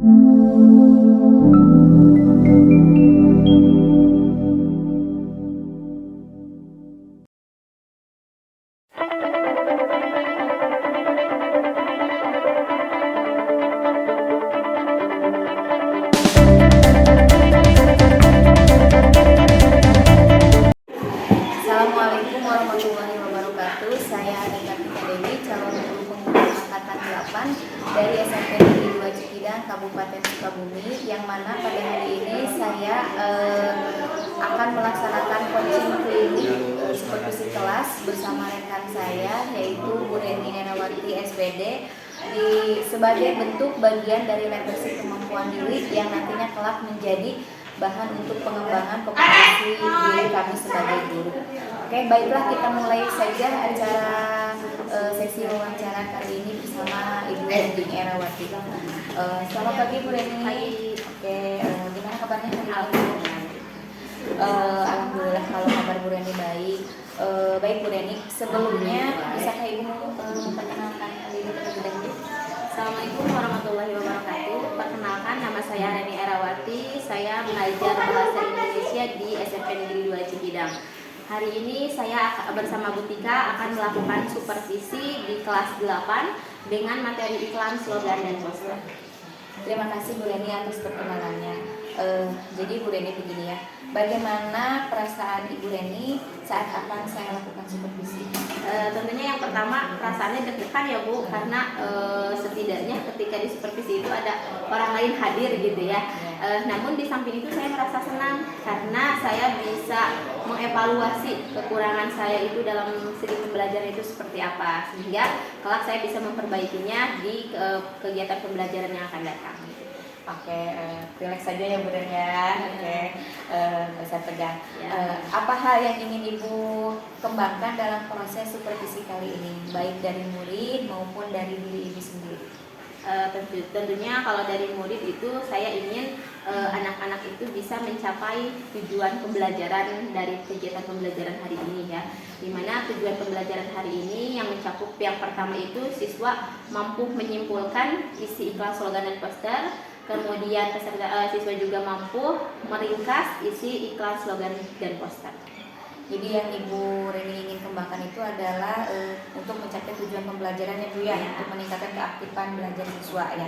Assalamualaikum warahmatullahi wabarakatuh. Saya Rika Dewi, calon guru pemuda angkatan 8 dari SMP Negeri 2 Cikidang, Kabupaten Sukabumi, yang mana pada hari ini saya akan melaksanakan coaching klinik supervisi kelas bersama rekan saya, yaitu Bu Reni Erawati SPD, sebagai bentuk bagian dari leadership kemampuan diri yang nantinya kelak menjadi bahan untuk pengembangan kompetensi diri kami sebagai guru. Oke, baiklah, kita mulai saja acara sesi wawancara kali ini bersama Ibu Reni Erawati. Selamat pagi Bu Reni. Oke, gimana kabarnya hari ini? Alhamdulillah, kalau kabar Bu Reni baik. Baik Bu Reni, sebelumnya bisakah Ibu memperkenalkan diri terlebih dahulu? Assalamualaikum warahmatullahi wabarakatuh. Perkenalkan, nama saya Reni Erawati. Saya mengajar bahasa Indonesia di SMP Negeri 2 Cikidang. Hari ini saya bersama Bu Tika akan melakukan supervisi di kelas 8 dengan materi iklan, slogan, dan poster. Terima kasih Bu Reni atas perkenalannya. Jadi Bu Reni begini ya, bagaimana perasaan Ibu Reni saat akan saya lakukan supervisi? Tentunya yang pertama perasaannya deg-degan ya Bu, karena setidaknya ketika di supervisi itu ada orang lain hadir gitu ya. Namun di samping itu saya merasa senang karena saya bisa mengevaluasi kekurangan saya itu dalam segi pembelajaran itu seperti apa, sehingga kelak saya bisa memperbaikinya di kegiatan pembelajaran yang akan datang. Oke, relax saja ya Bu Reni ya. Oke, bisa tegang. Apa hal yang ingin Ibu kembangkan dalam proses supervisi kali ini, baik dari murid maupun dari diri Ibu sendiri? Tentunya kalau dari murid itu saya ingin anak-anak itu bisa mencapai tujuan pembelajaran dari kegiatan pembelajaran hari ini ya. Dimana tujuan pembelajaran hari ini yang mencakup yang pertama itu siswa mampu menyimpulkan isi iklan, slogan, dan poster. Kemudian siswa juga mampu meringkas isi iklan, slogan, dan poster. Jadi yang Ibu Reni ingin kembangkan itu adalah untuk mencapai tujuan pembelajaran ya Bu ya, untuk meningkatkan keaktifan belajar siswa ya.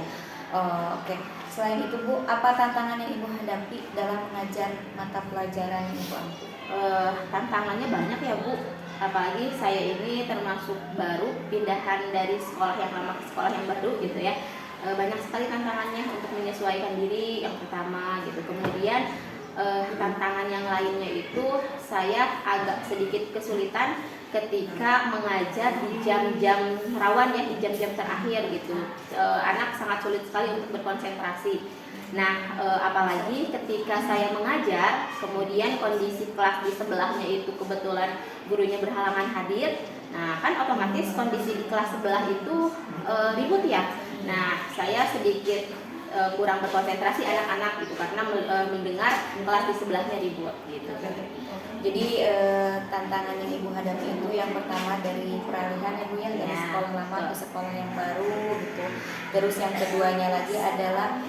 Oke. Selain itu Bu, apa tantangan yang Ibu hadapi dalam mengajar mata pelajaran yang Ibu ambil? Tantangannya banyak ya Bu. Apalagi saya ini termasuk baru pindahan dari sekolah yang lama ke sekolah yang baru gitu ya. Banyak sekali tantangannya untuk menyesuaikan diri yang pertama gitu. Kemudian tantangan yang lainnya itu saya agak sedikit kesulitan ketika mengajar di jam-jam rawan ya, di jam-jam terakhir gitu. Anak sangat sulit sekali untuk berkonsentrasi. Nah, apalagi ketika saya mengajar, kemudian kondisi kelas di sebelahnya itu kebetulan gurunya berhalangan hadir. Nah, kan otomatis kondisi di kelas sebelah itu ribut ya. Nah, saya sedikit kurang berkonsentrasi anak-anak gitu karena mendengar kelas di sebelahnya ribut gitu. Jadi tantangan yang Ibu hadapi itu yang pertama dari peralihan Ibu ya, dari sekolah lama ke sekolah yang baru gitu. Terus yang keduanya lagi adalah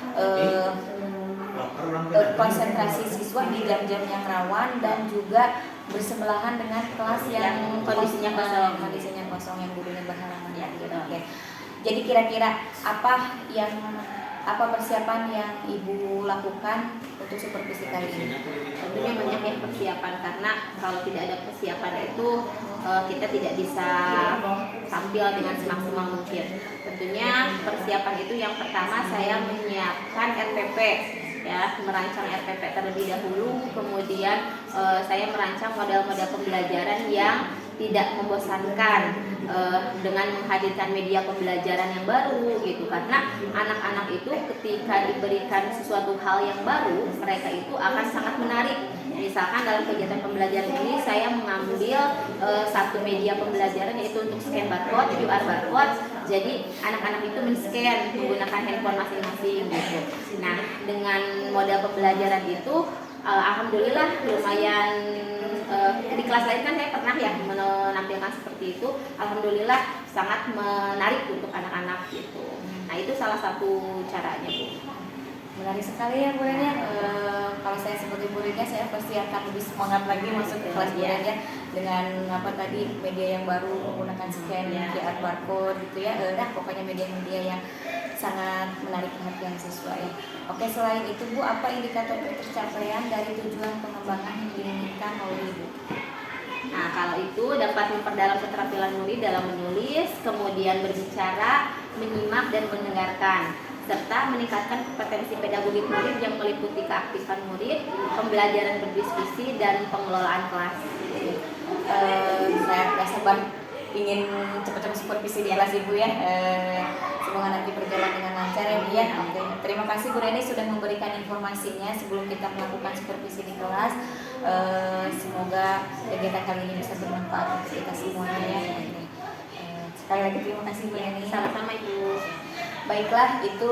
konsentrasi siswa di jam-jam yang rawan dan juga bersebelahan dengan kelas yang kondisinya kosong yang gurunya berhalangan ya gitu. Oke. Jadi kira-kira apa persiapan yang Ibu lakukan untuk supervisi kali ini? Tentunya banyak ya persiapan, karena kalau tidak ada persiapan itu kita tidak bisa tampil dengan semaksimal mungkin. Tentunya persiapan itu yang pertama saya menyiapkan RPP ya, merancang RPP terlebih dahulu, kemudian saya merancang model-model pembelajaran yang tidak membosankan dengan menghadirkan media pembelajaran yang baru gitu, karena anak-anak itu ketika diberikan sesuatu hal yang baru mereka itu akan sangat menarik. Misalkan dalam kegiatan pembelajaran ini saya mengambil satu media pembelajaran yaitu untuk scan barcode, QR barcode. Jadi anak-anak itu men-scan menggunakan handphone masing-masing gitu. Nah, dengan model pembelajaran itu alhamdulillah lumayan. Di kelas lain kan saya pernah ya menampilkan seperti itu. Alhamdulillah sangat menarik untuk anak-anak gitu. Nah, itu salah satu caranya Bu. Menarik sekali ya Bu Renia. Kalau saya sebagai muridnya, saya pasti akan lebih semangat lagi masuk ke kelas Bu Renia dengan apa tadi media yang baru menggunakan scan QR barcode gitu ya. Nah pokoknya media-media yang sangat menarik perhatian siswa ya. Oke, selain itu Bu, apa indikator pencapaian dari tujuan pengembangan yang diinginkan oleh Ibu? Nah, kalau itu dapat memperdalam keterampilan murid dalam menulis, kemudian berbicara, menyimak dan mendengarkan, serta meningkatkan kompetensi pedagogik murid yang meliputi keaktifan murid, pembelajaran berdiskusi, dan pengelolaan kelas. Saya nggak sabar ingin cepat-cepat supervisi di kelas Ibu ya. Semoga nanti berjalan dengan lancar ya Bu ya. Oke, terima kasih Bu Reni sudah memberikan informasinya sebelum kita melakukan supervisi di kelas. Semoga kegiatan kali ini bisa bermanfaat untuk kita semuanya ya. Sekali lagi terima kasih Bu Reni. Sama-sama Ibu. Baiklah, itu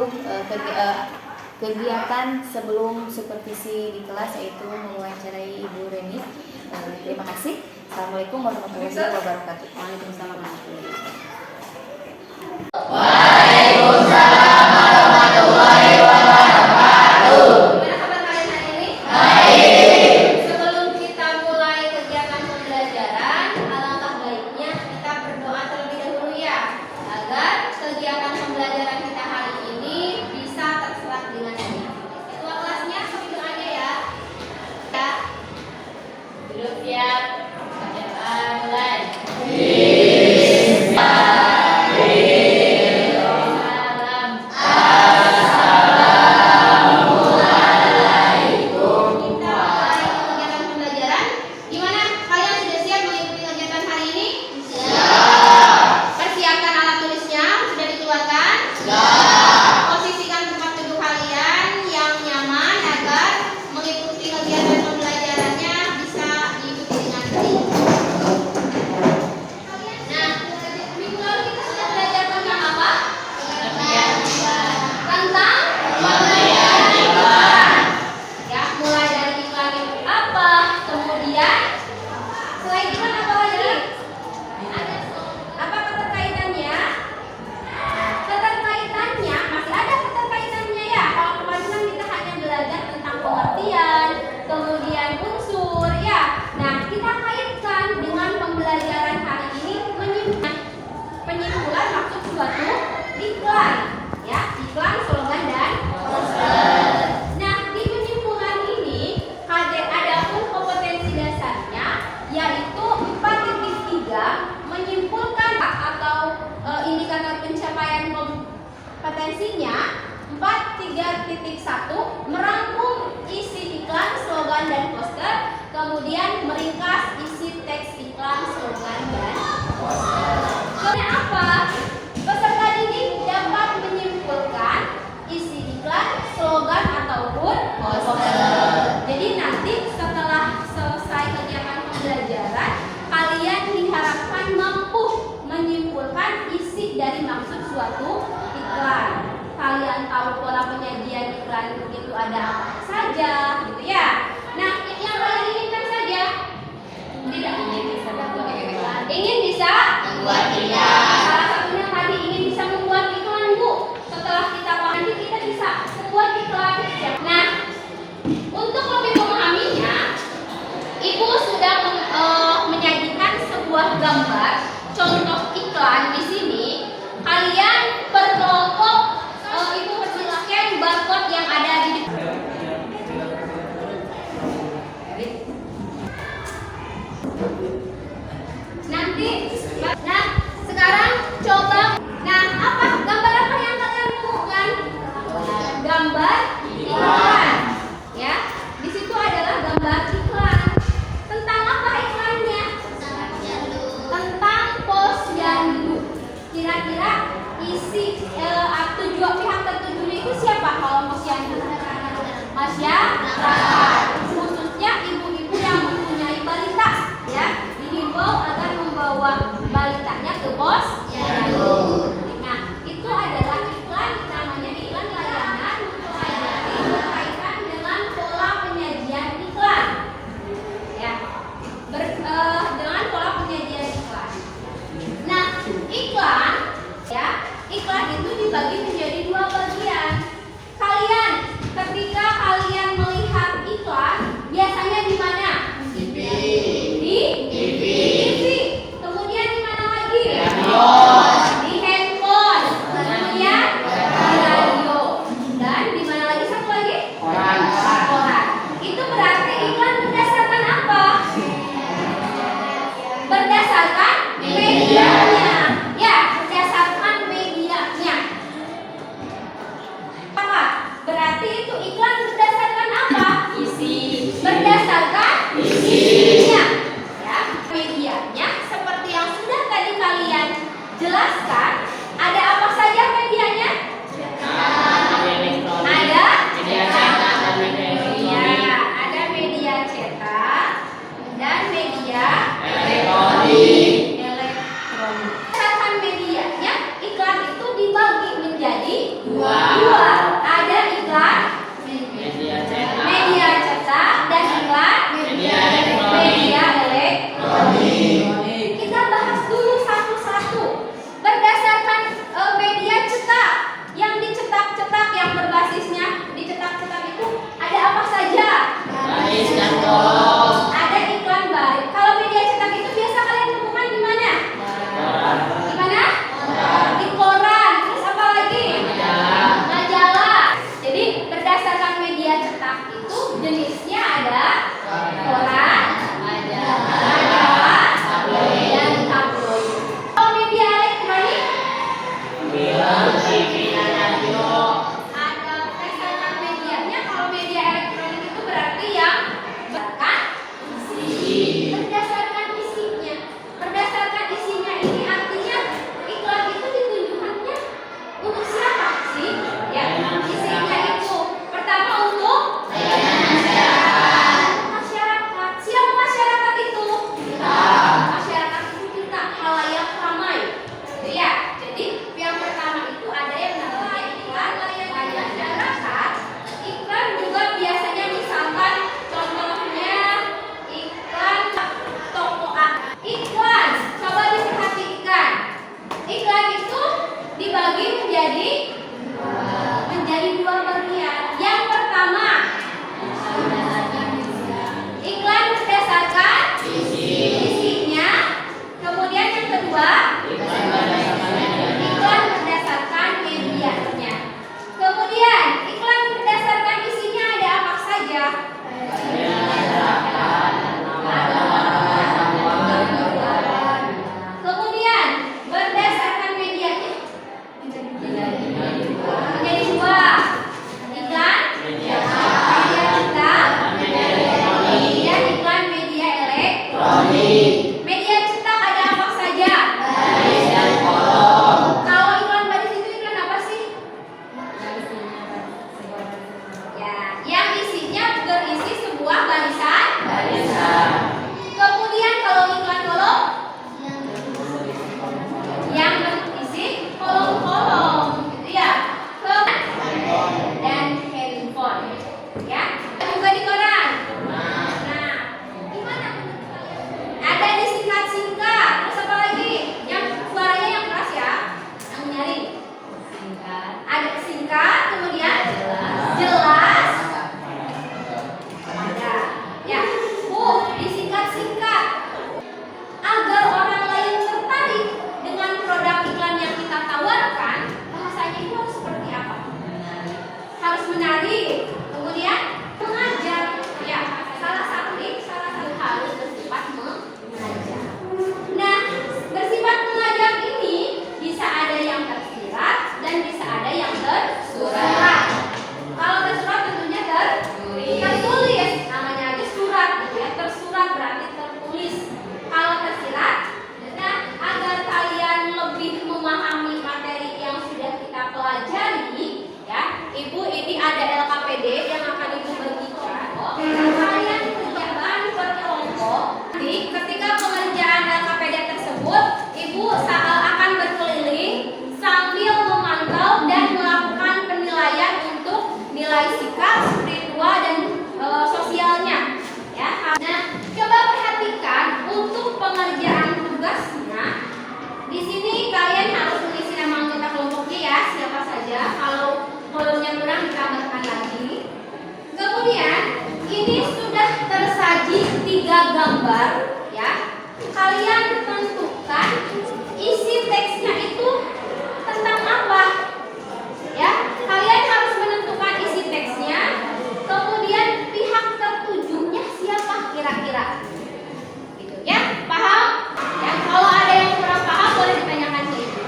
kegiatan sebelum supervisi di kelas, yaitu mewawancarai Ibu Reni. Terima kasih. Assalamualaikum warahmatullahi wabarakatuh. Waalaikumsalam warahmatullahi wabarakatuh. Waalaikumsalam warahmatullahi wabarakatuh. Gimana kabar kalian hari ini? Baik. Sebelum kita mulai kegiatan pembelajaran, alangkah baiknya kita berdoa terlebih dahulu ya, agar kegiatan pembelajaran kita hari ini bisa terserap dengan baik. Ketua kelasnya kami doanya ya. Ya. Duduk siap. Bacaan mulai. Kompetensinya 4.3.1 merangkum isi iklan, slogan, dan poster, kemudian meringkas isi teks iklan, slogan, dan poster. Karena apa? Peserta didik dapat menyimpulkan isi iklan, slogan, ataupun poster. Jadi nanti setelah selesai kegiatan pembelajaran, kalian diharapkan mampu menyimpulkan isi dari maksud suatu iklan. Kalian tahu pola penyajian iklan itu ada apa saja, gitu ya. Nah, yang kalian inginkan saja. Tidak ingin bisa membuat iklan. Ingin bisa membuat iklan. Salah satunya tadi ingin bisa membuat iklan, Bu. Setelah kita paham, nanti kita bisa membuat iklan. Nah, untuk lebih memahaminya, Ibu sudah menyajikan sebuah gambar contoh iklan di sini. Kalian berkelompok, Ibu scan barcode yang ada di depan. Nanti, nah sekarang coba. Nah, apa gambar apa yang kalian temukan? Gambar iklan. Ya, di situ adalah gambar iklan. Tentang apa iklannya? Tentang posyandu. Kira-kira isi pihak tertujunya itu siapa kalau posyandu? Masyarakat, khususnya ibu-ibu yang mempunyai balita, ya, dihimbau agar membawa balitanya ke posyandu. Nah, itu adalah iklan, namanya iklan layanan mempelajari berkaitan dengan pola penyajian iklan, ya, dengan pola penyajian iklan. Nah, iklan, ya, iklan itu dibagi menjadi dua bagian. Kalian tadi. Kemudian mengajar. Ya, salah satu harus bersifat mengajar. Nah, bersifat mengajar ini bisa ada yang tersirat dan bisa ada yang tersurat. Kalau tersurat tentunya tertulis. Namanya aja surat gitu ya. Tersurat berarti tertulis. Kalau tersirat, nah, agar kalian lebih memahami materi yang sudah kita pelajari, ya, Ibu ini ada LKPD yang akan Ibu bagikan. Kalian kerjakan berkelompok. Nanti ketika pengerjaan LKPD tersebut, Ibu akan berkeliling sambil memantau dan melakukan penilaian untuk nilai sikap, spiritual dan sosialnya. Ya. Nah, coba perhatikan untuk pengerjaan tugasnya. Di sini kalian harus mengisi nama anggota kelompoknya ya, siapa saja. Kalau kolomnya kurang ditambahkan lagi. Kemudian ini sudah tersaji 3 gambar ya. Kalian tentukan isi teksnya itu tentang apa. Ya, kalian harus menentukan isi teksnya. Kemudian pihak tertujunya siapa kira-kira. Gitu ya. Paham? Ya, kalau ada yang kurang paham boleh ditanyakan ke Ibu.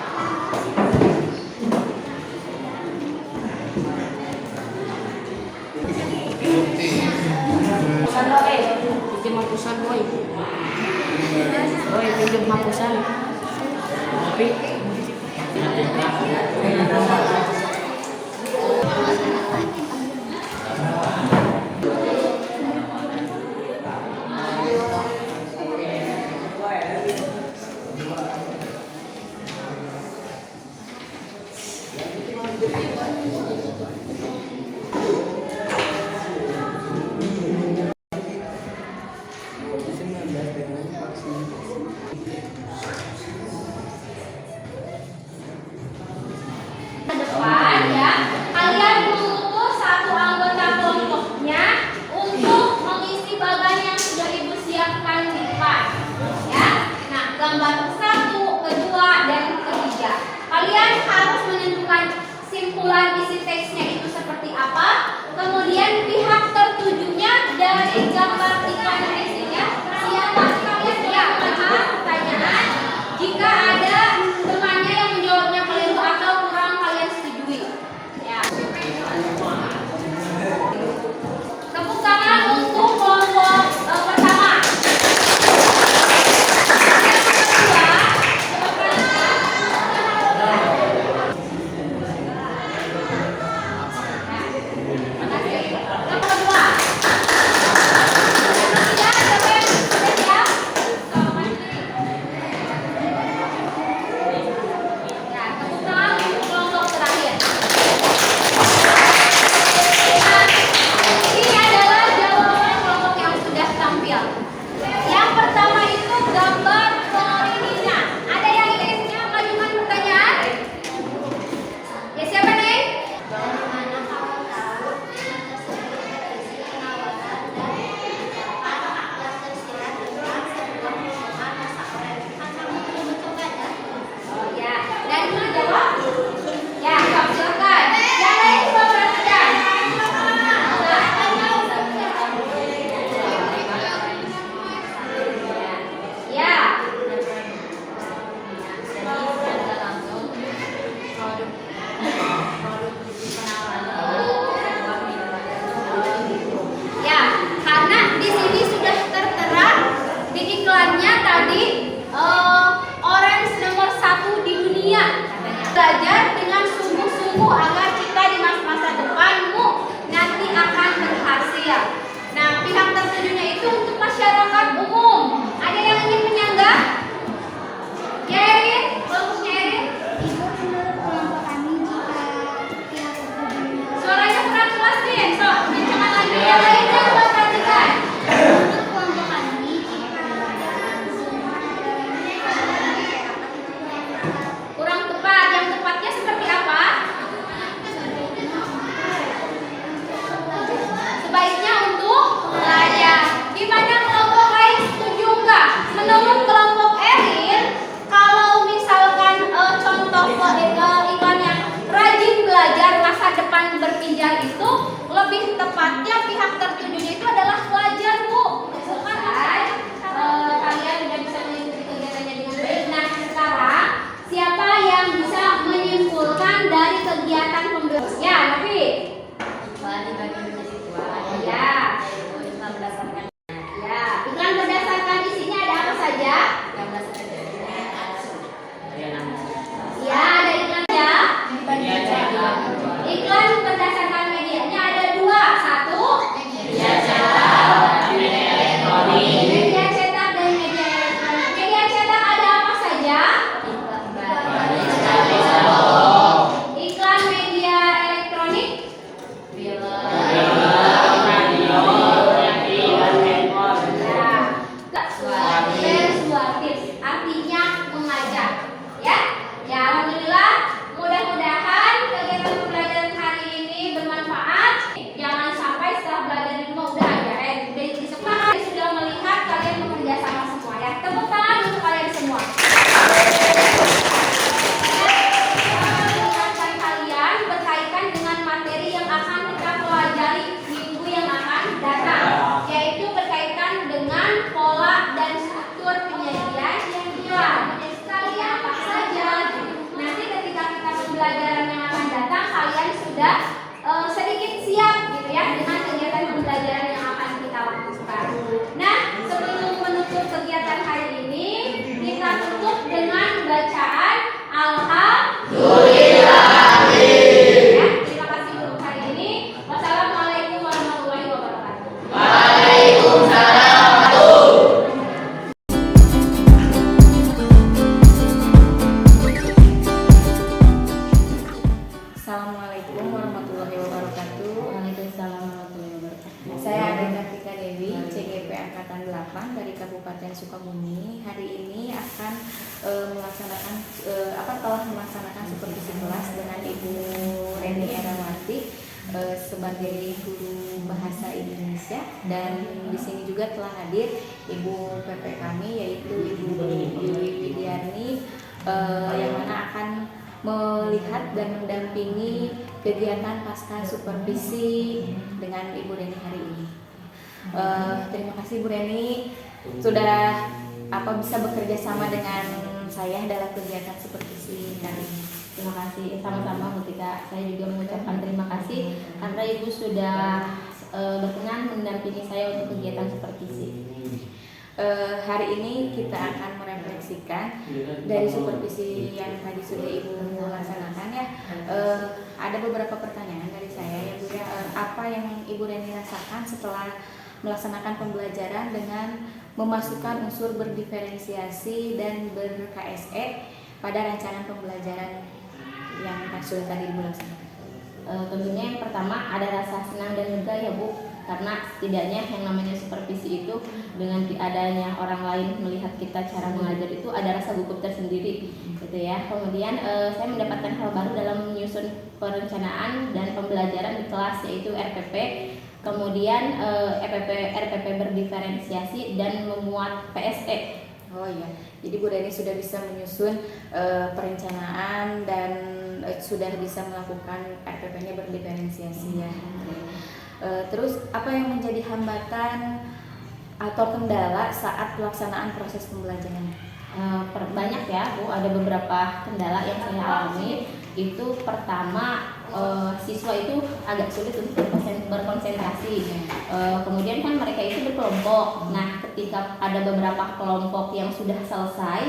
Pinjam hapusan boy. Boy pinjam hapusan. Tapi lebih tepatnya pihak tertujunya itu adalah pelajar, Bu. Selesai. Kalian udah bisa mengikuti kegiatannya dengan baik. Nah, sekarang siapa yang bisa menyimpulkan dari kegiatan pembelajaran? Ya, tapi ya. Ya, iklan berdasarkan isinya ada apa saja? Ya, ada iklan ya. Iklan berdasarkan medianya ada dua. Satu, media cetak dan media elektronik. Media cetak ada apa saja? Iklan media elektronik. Persuasif, artinya mengajak. Ya, ya alhamdulillah. Mudah-mudahan kegiatan pembelajaran hari ini bermanfaat. Jangan sampai setelah belajar di rumah udah aja di sekolah sudah melihat kalian bekerja sama semua ya. Tepuk tangan untuk kalian semua. Mengingatkan kalian berkaitan dengan materi yang akan kita pelajari minggu yang akan datang, yaitu berkaitan dengan pola dan struktur penyajian iklan. Sekalian apa saja. Nanti ketika kita pembelajaran yang akan datang, kalian sudah sedikit siap gitu ya dengan kegiatan pembelajaran yang akan kita lakukan. Nah, sebelum menutup kegiatan hari ini, kita tutup dengan bacaan Alhamdulillah. Ya, terima kasih untuk hari ini. Wassalamualaikum warahmatullahi wabarakatuh. Assalamualaikum warahmatullahi wabarakatuh. Waalaikumsalam warahmatullahi wabarakatuh. Saya Ade Kartika Dewi, CGP Angkatan 8 dari Kabupaten Sukabumi. Hari ini akan telah melaksanakan supervisi kelas dengan Ibu Reni Erawati sebagai guru bahasa Indonesia, dan di sini juga telah hadir Ibu PP kami yaitu Ibu Dewi Widiarni yang mana akan melihat dan mendampingi kegiatan pasca supervisi dengan Ibu Reni hari ini. Terima kasih Bu Reni sudah bisa bekerja sama dengan saya dalam kegiatan supervisi kali ini. Terima kasih, sama-sama Bu Tika. Saya juga mengucapkan terima kasih karena Ibu sudah berkenan mendampingi saya untuk kegiatan supervisi. Hari ini kita akan merefleksikan dari supervisi yang tadi sudah Ibu laksanakan ya. Ada beberapa pertanyaan dari saya ya Bu ya. Apa yang Ibu Reni rasakan setelah melaksanakan pembelajaran dengan memasukkan unsur berdiferensiasi dan ber-KSE pada rancangan pembelajaran yang sudah tadi Ibu laksanakan? Tentunya yang pertama ada rasa senang dan lega ya Bu, karena setidaknya yang namanya supervisi itu dengan adanya orang lain melihat kita cara mengajar itu ada rasa gugup tersendiri gitu ya. Kemudian saya mendapatkan hal baru dalam menyusun perencanaan dan pembelajaran di kelas, yaitu RPP, kemudian RPP berdiferensiasi dan memuat PSE. Oh iya, jadi Bu Reni sudah bisa menyusun perencanaan dan sudah bisa melakukan RPP-nya berdiferensiasi ya. Terus apa yang menjadi hambatan atau kendala saat pelaksanaan proses pembelajaran? Banyak ya Bu, ada beberapa kendala yang saya alami. Itu pertama, siswa itu agak sulit untuk berkonsentrasi. Kemudian kan mereka itu berkelompok. Nah, ketika ada beberapa kelompok yang sudah selesai,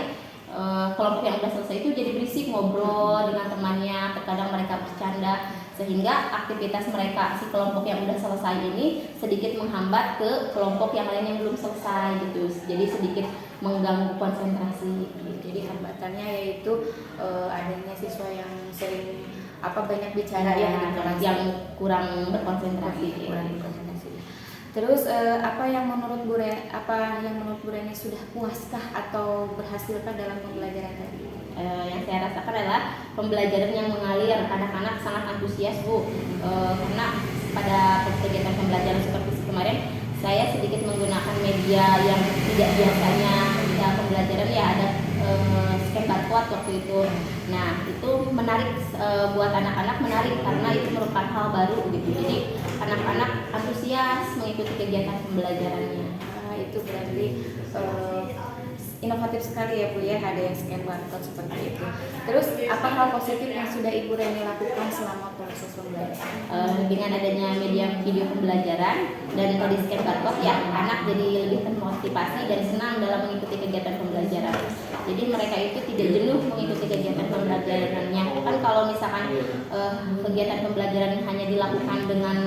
kelompok yang sudah selesai itu jadi berisik, ngobrol dengan temannya, terkadang mereka bercanda, sehingga aktivitas mereka si kelompok yang sudah selesai ini sedikit menghambat ke kelompok yang lain yang belum selesai gitu. Jadi sedikit mengganggu konsentrasi. Jadi hambatannya yaitu adanya siswa yang sering banyak bicara ya di kelas, yang kurang berkonsentrasi. Terus apa yang menurut Bu Reni sudah puaskah atau berhasilkah dalam pembelajaran tadi? Yang saya rasakan adalah pembelajaran yang mengalir, anak-anak sangat antusias Bu, karena pada kegiatan pembelajaran supervisi kemarin saya sedikit menggunakan media yang tidak biasanya ketika pembelajaran ya, ada scan Barcode waktu itu. Nah itu menarik buat anak-anak, menarik karena itu merupakan hal baru gitu. Jadi anak-anak antusias mengikuti kegiatan pembelajarannya. Nah, itu berarti inovatif sekali ya Bu ya, ada yang scan barcode seperti itu. Terus apa hal positif yang sudah Ibu Reni lakukan selama proses pembelajaran? Dengan adanya media video pembelajaran dan kalau di scan barcode ya anak jadi lebih termotivasi dan senang dalam mengikuti kegiatan pembelajaran. Jadi mereka itu tidak jenuh mengikuti kegiatan pembelajarannya. Kan kalau misalkan kegiatan pembelajaran hanya dilakukan dengan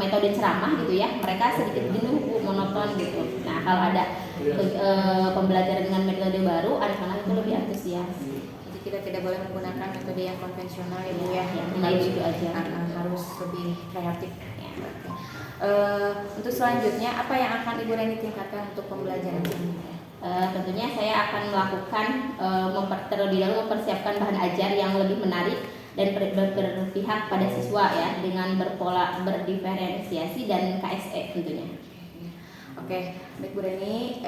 metode ceramah gitu ya, mereka sedikit jenuh Bu, monoton gitu. Nah kalau ada pembelajaran dengan metode baru, anak-anak itu lebih antusias. Jadi kita tidak boleh menggunakan metode yang konvensional ya Bu ya, yang Harus itu aja. harus lebih kreatif. Ya. Untuk selanjutnya apa yang akan Ibu Reni tingkatkan untuk pembelajaran ini? Tentunya saya akan melakukan terlebih dahulu mempersiapkan bahan ajar yang lebih menarik dan berpihak pada siswa ya, dengan berdiferensiasi dan KSE tentunya. Oke, baik Bu Reni,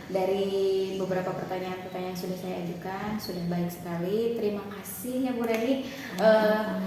dari beberapa pertanyaan-pertanyaan yang sudah saya ajukan sudah baik sekali. Terima kasih ya Bu Reni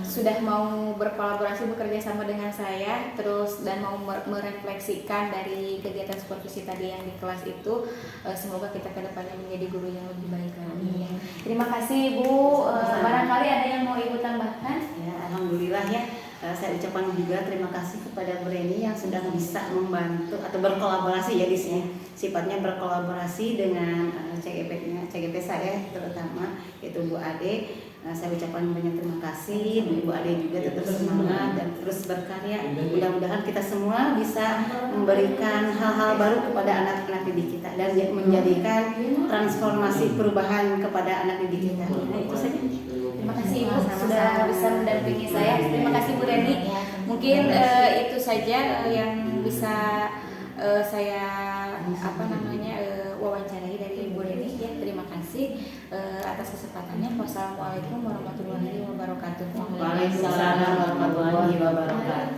sudah mau berkolaborasi bekerja sama dengan saya, terus dan mau merefleksikan dari kegiatan supervisi tadi yang di kelas itu. Semoga kita ke depannya menjadi guru yang lebih baik lagi. Terima kasih Bu. Barangkali ada yang mau Ibu tambahkan? Ya, alhamdulillah ya. Saya ucapkan juga terima kasih kepada Bu Reni yang sudah bisa membantu atau berkolaborasi ya di sini. Sifatnya berkolaborasi dengan CGP saya terutama yaitu Bu Ade. Saya ucapkan banyak terima kasih. Bu Ade juga tetap semangat dan terus berkarya. Mudah-mudahan kita semua bisa memberikan hal-hal baru kepada anak-anak didik kita dan menjadikan transformasi perubahan kepada anak didik kita. Nah, itu saja. Terima kasih Ibu sudah bisa mendampingi saya. Terima kasih Bu Reni. Mungkin itu saja yang bisa saya wawancarai dari Bu Reni ya. Terima kasih atas kesempatannya. Wassalamualaikum warahmatullahi wabarakatuh. Waalaikumsalam warahmatullahi wabarakatuh.